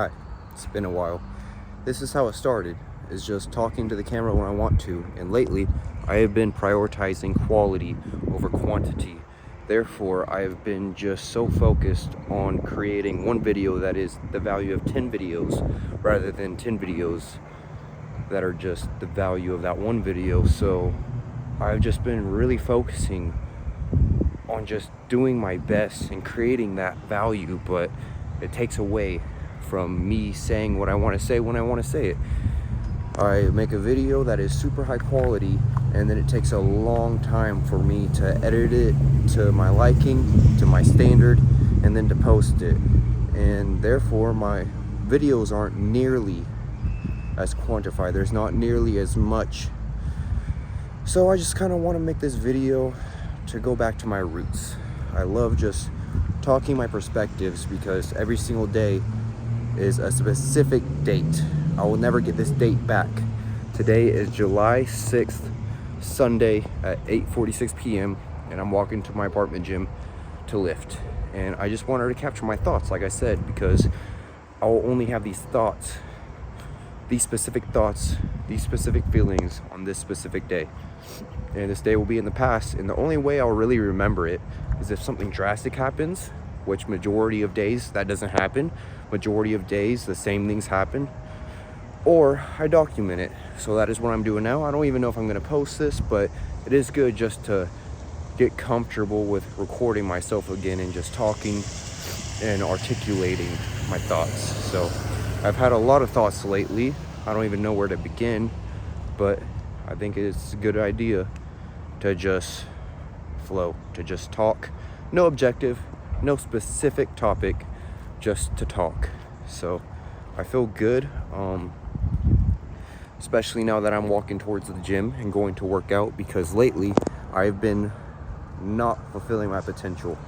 Hi, it's been a while. This is how it started, is just talking to the camera when I want to, and lately I have been prioritizing quality over quantity. Therefore, I have been just so focused on creating one video that is the value of 10 videos rather than 10 videos that are just the value of that one video. So I've just been really focusing on just doing my best and creating that value, but it takes away from me saying what I want to say when I want to say it. I make a video that is super high quality, and then it takes a long time for me to edit it to my liking, to my standard, and then to post it. And therefore my videos aren't nearly as quantified. There's not nearly as much. So I just kind of want to make this video to go back to my roots. I love just talking my perspectives because every single day is a specific date. I will never get this date back. Today is July 6th, Sunday at 8:46 p.m. and I'm walking to my apartment gym to lift. And I just wanted to capture my thoughts, like I said, because I will only have these thoughts, these specific feelings on this specific day. And this day will be in the past, and the only way I'll really remember it is if something drastic happens, which majority of days that doesn't happen. Majority of days the same things happen, or I document it. So that is what I'm doing now. I don't even know if I'm going to post this, but it is good just to get comfortable with recording myself again and just talking and articulating my thoughts. So I've had a lot of thoughts lately. I don't even know where to begin, but I think it's a good idea to just flow, to just talk. No objective, no specific topic, just to talk. So I feel good, especially now that I'm walking towards the gym and going to work out, because lately I've been not fulfilling my potential.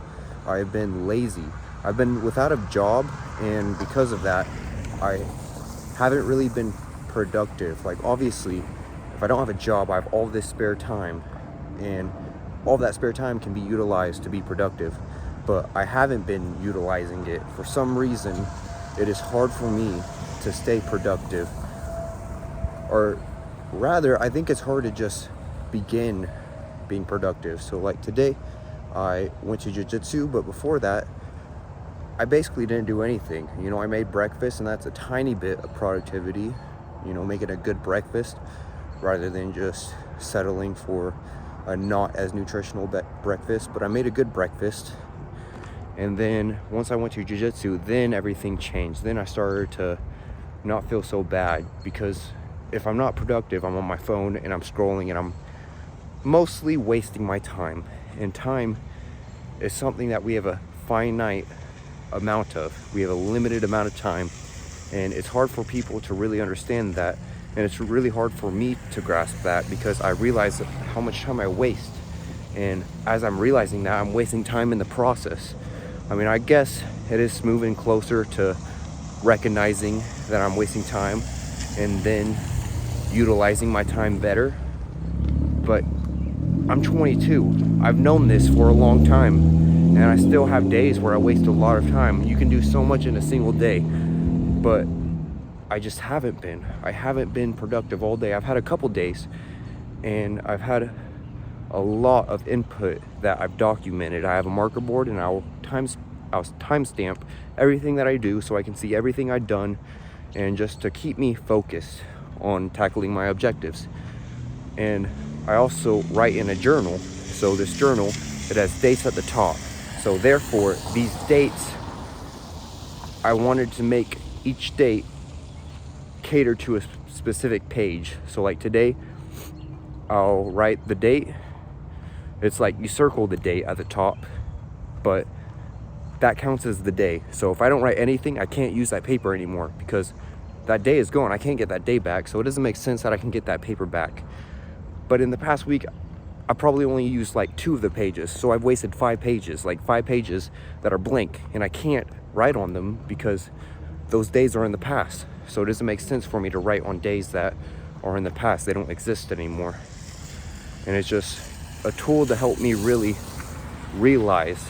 I've been lazy. I've been without a job, and because of that I haven't really been productive. Like, obviously if I don't have a job, I have all this spare time, and all that spare time can be utilized to be productive, but I haven't been utilizing it. For some reason, it is hard for me to stay productive, or rather, I think it's hard to just begin being productive. So like today, I went to jiu-jitsu, but before that, I basically didn't do anything. I made breakfast, and that's a tiny bit of productivity, making a good breakfast rather than just settling for a not as nutritional breakfast. But I made a good breakfast. And then once I went to jiu-jitsu, then everything changed. Then I started to not feel so bad, because if I'm not productive, I'm on my phone and I'm scrolling, and I'm mostly wasting my time. And time is something that we have a finite amount of. We have a limited amount of time, and it's hard for people to really understand that. And it's really hard for me to grasp that, because I realize how much time I waste. And as I'm realizing that, I'm wasting time in the process. I mean, I guess it is moving closer to recognizing that I'm wasting time and then utilizing my time better. But I'm 22. I've known this for a long time, and I still have days where I waste a lot of time. You can do so much in a single day, but I just haven't been. I haven't been productive all day. I've had a couple days, and I've had a lot of input that I've documented. I have a marker board, and I'll timestamp everything that I do so I can see everything I've done, and just to keep me focused on tackling my objectives. And I also write in a journal. So this journal, it has dates at the top. So therefore, these dates, I wanted to make each date cater to a specific page. So like today, I'll write the date. It's like you circle the date at the top, but that counts as the day. So if I don't write anything, I can't use that paper anymore, because that day is gone. I can't get that day back. So it doesn't make sense that I can get that paper back. But in the past week, I probably only used like 2 of the pages. So I've wasted 5 pages, like 5 pages that are blank, and I can't write on them because those days are in the past. So it doesn't make sense for me to write on days that are in the past. They don't exist anymore. And it's just a tool to help me really realize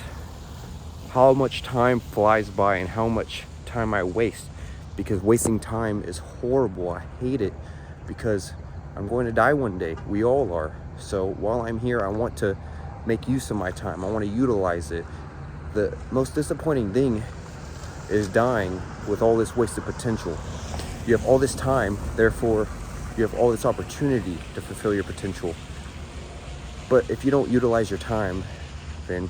how much time flies by and how much time I waste because wasting time is horrible. I hate it because I'm going to die one day. We all are. So while I'm here, I want to make use of my time. I want to utilize it. The most disappointing thing is dying with all this wasted potential. You have all this time, therefore you have all this opportunity to fulfill your potential. But if you don't utilize your time, then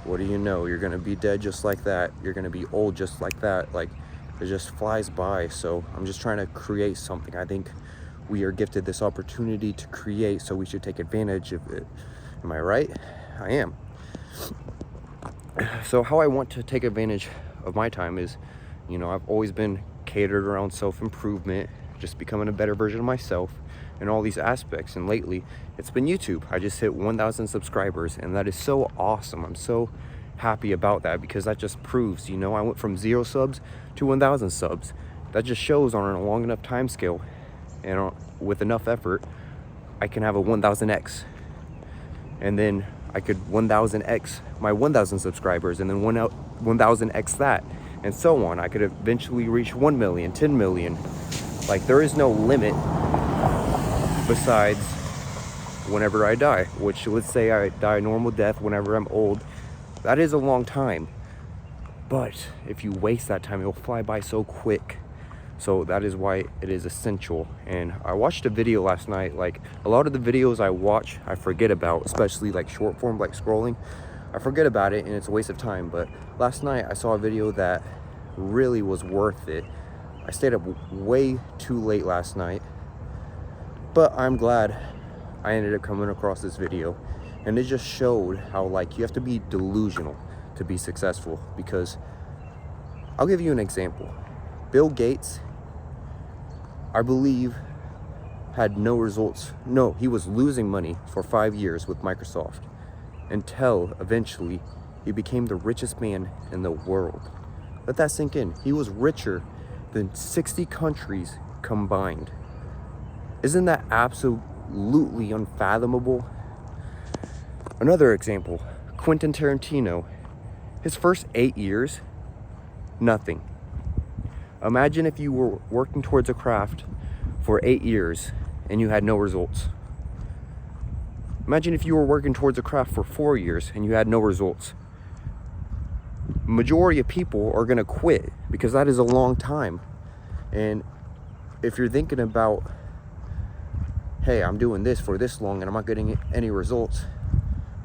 what do you know? You're gonna be dead just like that. You're gonna be old just like that. Like, it just flies by. So I'm just trying to create something. I think we are gifted this opportunity to create, so we should take advantage of it. Am I right? I am. So how I want to take advantage of my time is, I've always been catered around self-improvement, just becoming a better version of myself in all these aspects. And lately it's been YouTube. I just hit 1,000 subscribers, and that is so awesome. I'm so happy about that, because that just proves, I went from 0 subs to 1,000 subs. That just shows on a long enough time scale and with enough effort, I can have a 1,000x, and then I could 1,000x my 1,000 subscribers, and then 1,000x that, and so on. I could eventually reach 1 million, 10 million. Like, there is no limit besides whenever I die, which, let's say I die a normal death whenever I'm old. That is a long time, but if you waste that time, it'll fly by so quick. So that is why it is essential. And I watched a video last night. Like, a lot of the videos I watch, I forget about, especially like short form, like scrolling. I forget about it and it's a waste of time. But last night I saw a video that really was worth it. I stayed up way too late last night, but I'm glad I ended up coming across this video. And it just showed how, like, you have to be delusional to be successful. Because I'll give you an example. Bill Gates, I believe, had no results. No, he was losing money for 5 years with Microsoft, until eventually he became the richest man in the world. Let that sink in. He was richer than 60 countries combined. Isn't that absolutely unfathomable? Another example, Quentin Tarantino. His first 8 years, nothing. Imagine if you were working towards a craft for 8 years and you had no results. Imagine if you were working towards a craft for 4 years and you had no results. Majority of people are gonna quit, because that is a long time. And if you're thinking about, hey, I'm doing this for this long and I'm not getting any results,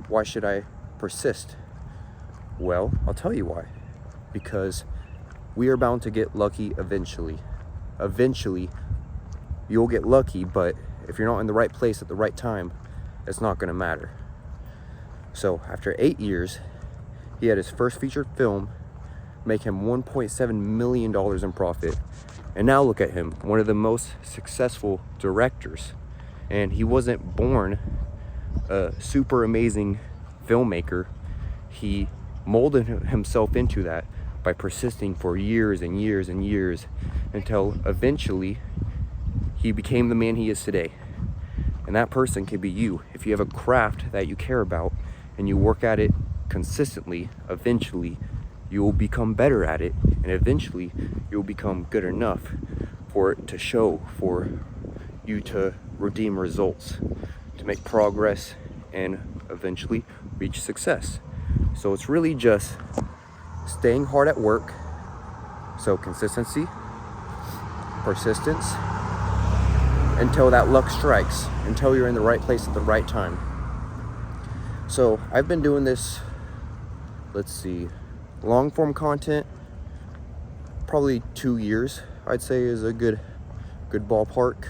why should I persist? Well, I'll tell you why. Because we are bound to get lucky eventually. Eventually, you'll get lucky, but if you're not in the right place at the right time, it's not gonna matter. So after 8 years, he had his first featured film make him $1.7 million in profit. And now look at him, one of the most successful directors. And he wasn't born a super amazing filmmaker. He molded himself into that by persisting for years and years and years, until eventually he became the man he is today. And that person can be you. If you have a craft that you care about and you work at it consistently, eventually you will become better at it, and eventually you'll become good enough for it to show, for you to redeem results, to make progress, and eventually reach success. So it's really just staying hard at work. So consistency, persistence, until that luck strikes, until you're in the right place at the right time. So I've been doing this, let's see, long form content, probably 2 years, I'd say is a good ballpark.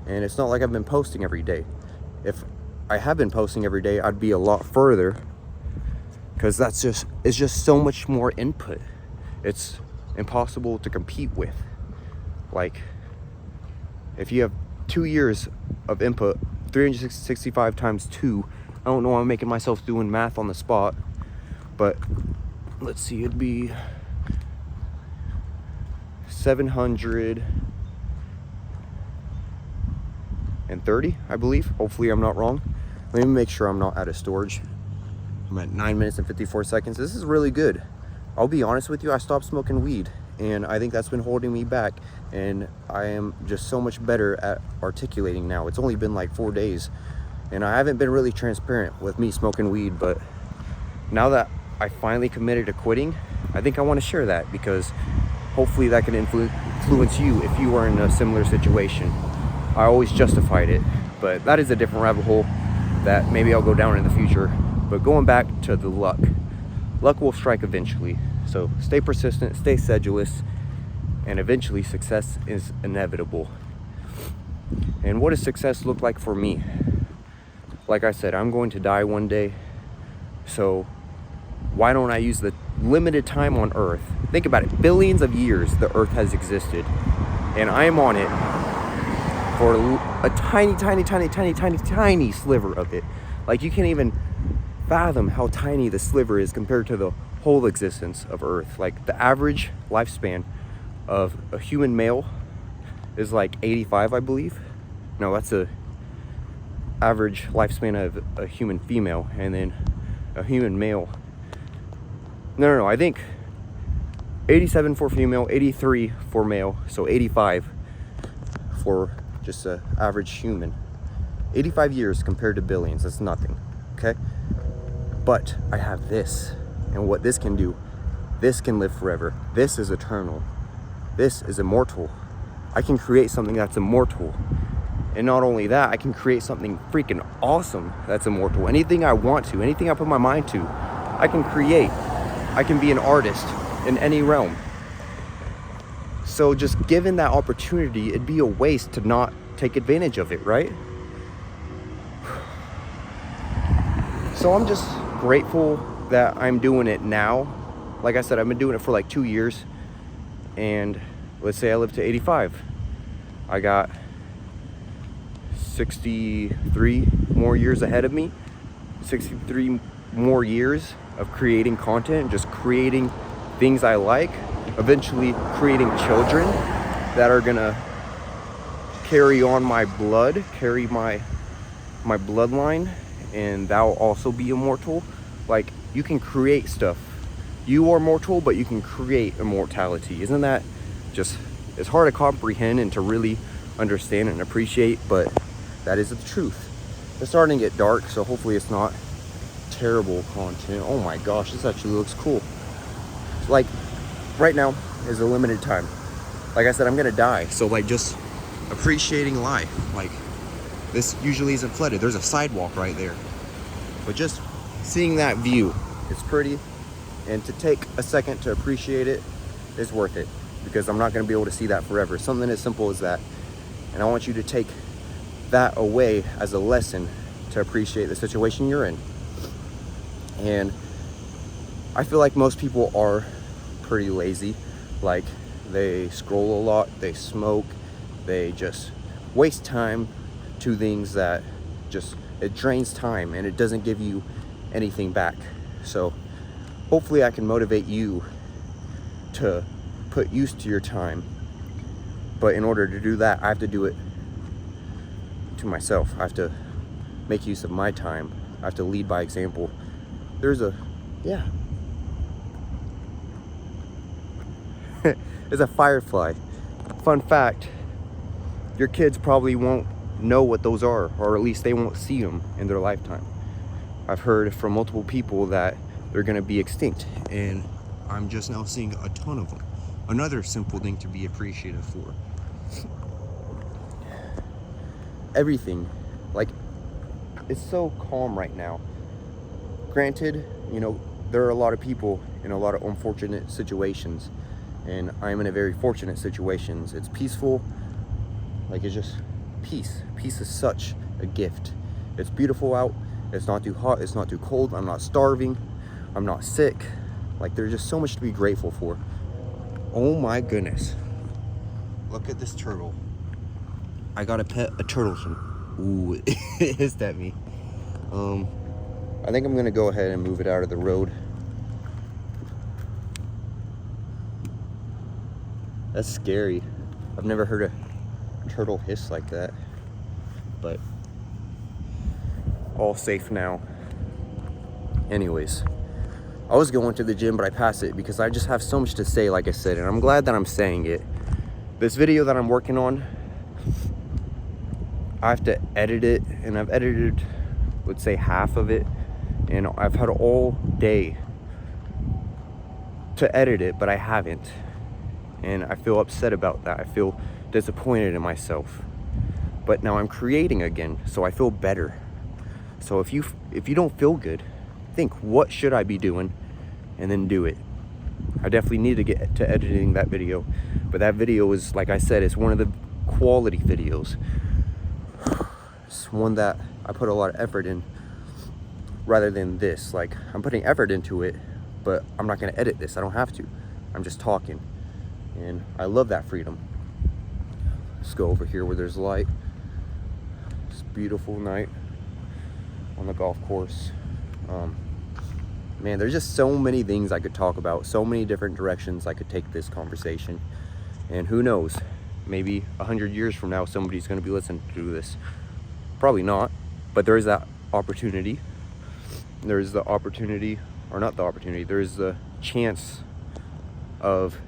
And it's not like I've been posting every day. If I have been posting every day, I'd be a lot further, because it's just so much more input. It's impossible to compete with. Like, if you have 2 years of input, 365 times 2, I don't know why I'm making myself doing math on the spot, but let's see, it'd be 730, I believe. Hopefully I'm not wrong. Let me make sure I'm not out of storage. I'm at 9 minutes and 54 seconds. This is really good. I'll be honest with you, I stopped smoking weed And I think that's been holding me back, and I am just so much better at articulating now. It's only been like 4 days, and I haven't been really transparent with me smoking weed, but now that I finally committed to quitting, I think I want to share that, because hopefully that can influence you if you are in a similar situation. I always justified it, but that is a different rabbit hole that maybe I'll go down in the future. But going back to the luck will strike eventually. So stay persistent, stay sedulous, and eventually success is inevitable. And what does success look like for me? Like I said, I'm going to die one day, so why don't I use the limited time on Earth? Think about it, billions of years the Earth has existed, and I am on it for a tiny sliver of it. Like, you can't even fathom how tiny the sliver is compared to the whole existence of Earth. Like, the average lifespan of a human male is like 85, I believe. No, that's the average lifespan of a human female, and then a human male. No, I think 87 for female, 83 for male, so 85 for just an average human. 85 years compared to billions, that's nothing, okay? But I have this, and what this can do, this can live forever. This is eternal. This is immortal. I can create something that's immortal. And not only that, I can create something freaking awesome that's immortal. Anything I want to, anything I put my mind to, I can create. I can be an artist in any realm. So just given that opportunity, it'd be a waste to not take advantage of it, right? So I'm just grateful that I'm doing it now. Like I said, I've been doing it for like 2 years, and let's say I live to 85. I got 63 more years ahead of me, 63 more years of creating content, just creating things I like, eventually creating children that are gonna carry on my blood, carry my bloodline, and that will also be immortal. Like, you can create stuff. You are mortal, but you can create immortality. Isn't that just, it's hard to comprehend and to really understand and appreciate, but that is the truth. It's starting to get dark, so hopefully it's not terrible content. Oh my gosh, this actually looks cool. Like, right now is a limited time. Like I said, I'm gonna die, so like, just appreciating life. Like, this usually isn't flooded. There's a sidewalk right there, but just seeing that view, it's pretty, and to take a second to appreciate it is worth it, because I'm not gonna be able to see that forever. Something as simple as that. And I want you to take that away as a lesson to appreciate the situation you're in. And I feel like most people are pretty lazy. Like, they scroll a lot, they smoke, they just waste time to things that just, it drains time and it doesn't give you anything back. So hopefully I can motivate you to put use to your time. But in order to do that, I have to do it to myself. I have to make use of my time. I have to lead by example. There's a firefly. Fun fact, your kids probably won't know what those are, or at least they won't see them in their lifetime. I've heard from multiple people that they're gonna be extinct, and I'm just now seeing a ton of them. Another simple thing to be appreciative for. Everything, like, it's so calm right now. Granted, you know, there are a lot of people in a lot of unfortunate situations, and I'm in a very fortunate situation. It's peaceful. Like, it's just peace. Peace is such a gift. It's beautiful out. It's not too hot. It's not too cold. I'm not starving. I'm not sick. Like, there's just so much to be grateful for. Oh my goodness. Look at this turtle. I got to pet a turtle. Ooh, it hissed at me. I think I'm going to go ahead and move it out of the road. That's scary. I've never heard a turtle hiss like that. But all safe now. Anyways, I was going to the gym, but I passed it because I just have so much to say, like I said, and I'm glad that I'm saying it. This video that I'm working on, I have to edit it, and I've edited, let's say, half of it, and I've had all day to edit it, but I haven't, and I feel upset about that. I feel disappointed in myself, but now I'm creating again, so I feel better. So if you don't feel good, think, what should I be doing, and then do it. I definitely need to get to editing that video, but that video is, like I said, it's one of the quality videos. It's one that I put a lot of effort in, rather than this. Like, I'm putting effort into it, but I'm not going to edit this. I don't have to. I'm just talking, and I love that freedom. Let's go over here where there's light. It's a beautiful night on the golf course. Man, there's just so many things I could talk about, so many different directions I could take this conversation, and who knows, maybe 100 years from now somebody's going to be listening to this. Probably not, but there is that opportunity. There's the opportunity, or not the opportunity, there's the chance of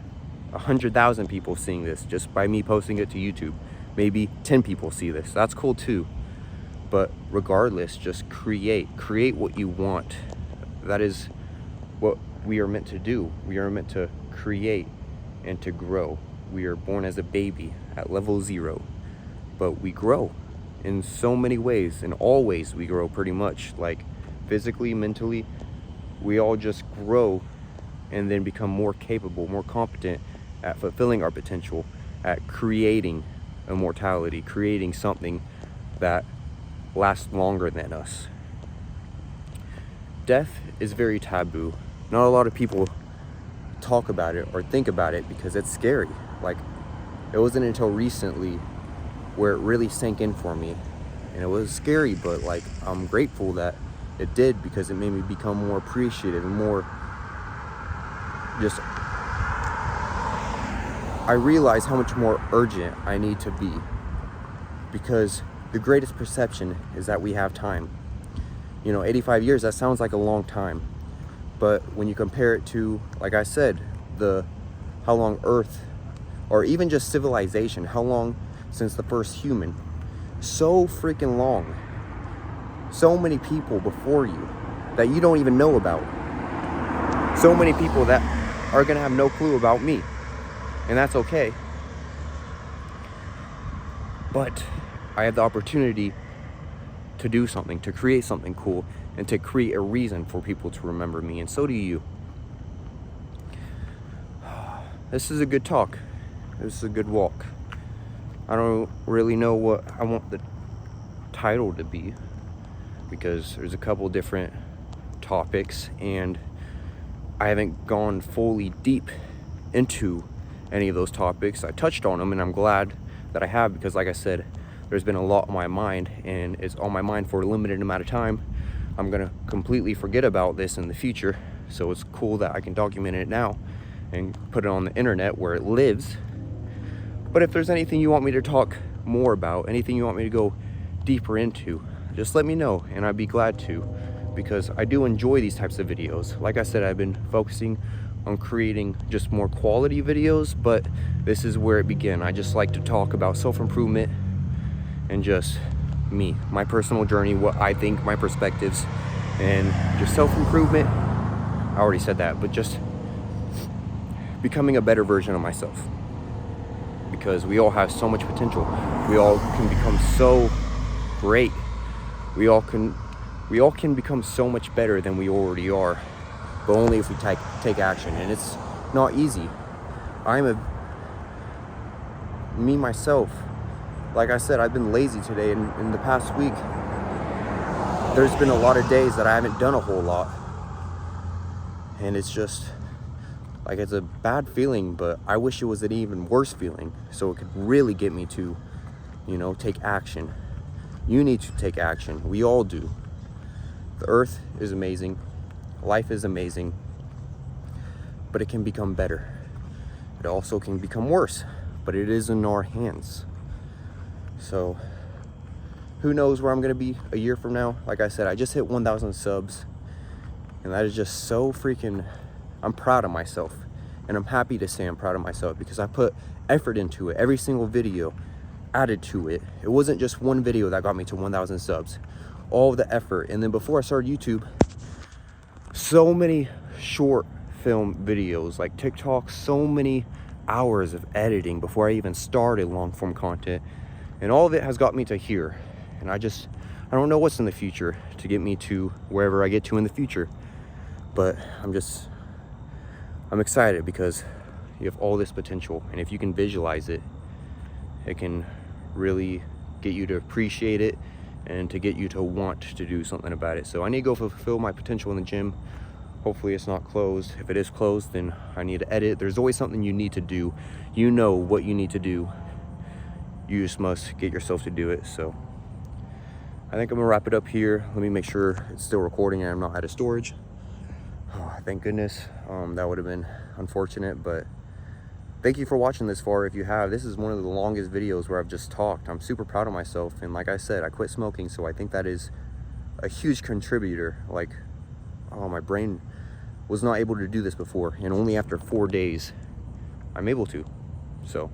100,000 people seeing this just by me posting it to YouTube. Maybe 10 people see this. That's cool too. But regardless, just create what you want. That is what we are meant to do. We are meant to create and to grow. We are born as a baby at level 0, but we grow in so many ways. In all ways we grow, pretty much, like physically, mentally. We all just grow and then become more capable, more competent at fulfilling our potential, at creating immortality, creating something that lasts longer than us. Death is very taboo. Not a lot of people talk about it or think about it because it's scary. Like, it wasn't until recently where it really sank in for me, and it was scary, but like, I'm grateful that it did, because it made me become more appreciative and more just, I realize how much more urgent I need to be, because the greatest perception is that we have time. 85 years, that sounds like a long time, but when you compare it to, like I said, how long Earth, or even just civilization, how long since the first human, so freaking long. So many people before you that you don't even know about. So many people that are gonna have no clue about me, and that's okay. But I have the opportunity to do something, to create something cool, and to create a reason for people to remember me, and so do you. This is a good talk. This is a good walk. I don't really know what I want the title to be, because there's a couple different topics, and I haven't gone fully deep into any of those topics. I touched on them, and I'm glad that I have, because like I said, there's been a lot on my mind, and it's on my mind for a limited amount of time. I'm gonna completely forget about this in the future, so it's cool that I can document it now and put it on the internet where it lives. But if there's anything you want me to talk more about, anything you want me to go deeper into, just let me know, and I'd be glad to, because I do enjoy these types of videos. Like I said, I've been focusing on creating just more quality videos, but this is where it began. I just like to talk about self-improvement and just me, my personal journey, what I think, my perspectives, and just self-improvement. I already said that, but just becoming a better version of myself, because we all have so much potential. We all can become so great. We all can become so much better than we already are, but only if we take action. And it's not easy. Me myself, like I said, I've been lazy today, and in the past week there's been a lot of days that I haven't done a whole lot, and it's just like, it's a bad feeling, but I wish it was an even worse feeling, so it could really get me to, take action. You need to take action. We all do. The earth is amazing. Life is amazing. But it can become better. It also can become worse, but it is in our hands. So, who knows where I'm going to be a year from now? Like I said, I just hit 1,000 subs. And that is just so freaking, I'm proud of myself. And I'm happy to say I'm proud of myself because I put effort into it. Every single video added to it. It wasn't just one video that got me to 1,000 subs. All the effort. And then before I started YouTube, so many short film videos like TikTok, so many hours of editing before I even started long form content. And all of it has got me to here. And I don't know what's in the future to get me to wherever I get to in the future. But I'm excited because you have all this potential. And if you can visualize it, it can really get you to appreciate it and to get you to want to do something about it. So I need to go fulfill my potential in the gym. Hopefully it's not closed. If it is closed, then I need to edit. There's always something you need to do. You know what you need to do. You just must get yourself to do it. So I think I'm gonna wrap it up here. Let me make sure it's still recording and I'm not out of storage. Oh, thank goodness. That would have been unfortunate, but thank you for watching this far. If you have, this is one of the longest videos where I've just talked. I'm super proud of myself. And like I said, I quit smoking. So I think that is a huge contributor. Like, oh, my brain was not able to do this before. And only after 4 days, I'm able to. So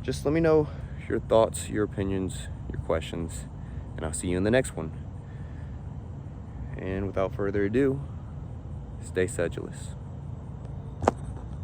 just let me know your thoughts, your opinions, your questions, and I'll see you in the next one. And without further ado, stay sedulous.